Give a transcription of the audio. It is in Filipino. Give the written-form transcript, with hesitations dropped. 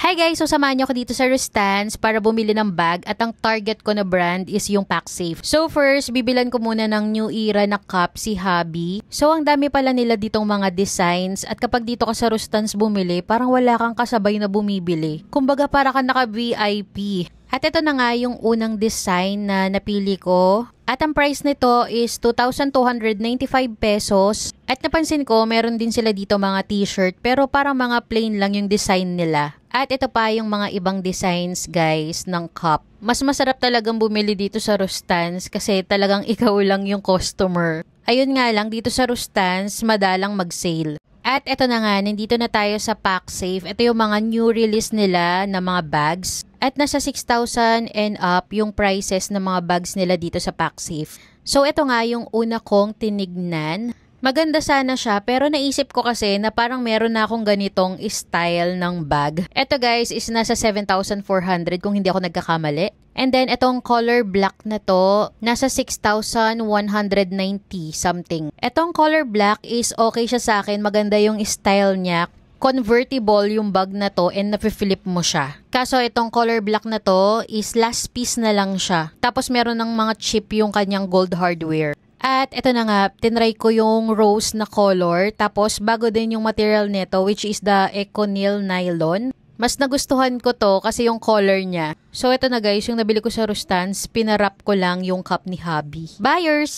Hi guys! So samahan niyo ako dito sa Rustans para bumili ng bag at ang target ko na brand is yung PacSafe. So first, bibilan ko muna ng New Era na cup si Hobby. So ang dami pala nila ditong mga designs at kapag dito ka sa Rustans bumili, parang wala kang kasabay na bumibili. Kumbaga para ka naka-VIP. At ito na nga yung unang design na napili ko. At ang price nito is 2,295 pesos. At napansin ko, meron din sila dito mga t-shirt pero parang mga plain lang yung design nila. At ito pa yung mga ibang designs guys ng cup. Mas masarap talagang bumili dito sa Rustans kasi talagang ikaw lang yung customer. Ayun nga lang, dito sa Rustans, madalang mag-sale. At ito na nga, nandito na tayo sa PacSafe. Ito yung mga new release nila na mga bags. At nasa 6,000 and up yung prices ng mga bags nila dito sa PacSafe. So ito nga yung una kong tinignan. Maganda sana siya pero naisip ko kasi na parang meron na akong ganitong style ng bag. Ito guys is nasa 7,400 kung hindi ako nagkakamali. And then itong color black na to, nasa 6,190 something. Itong color black is okay siya sa akin, maganda yung style niya. Convertible yung bag na to and nafe-flip mo siya. Kaso itong color black na to is last piece na lang siya. Tapos meron ng mga chip yung kanyang gold hardware. At ito na nga, tinry ko yung rose na color. Tapos bago din yung material nito which is the Econyl Nylon. Mas nagustuhan ko to kasi yung color niya. So ito na guys, yung nabili ko sa Rustans, pinarap ko lang yung cup ni Hobby. Buyers!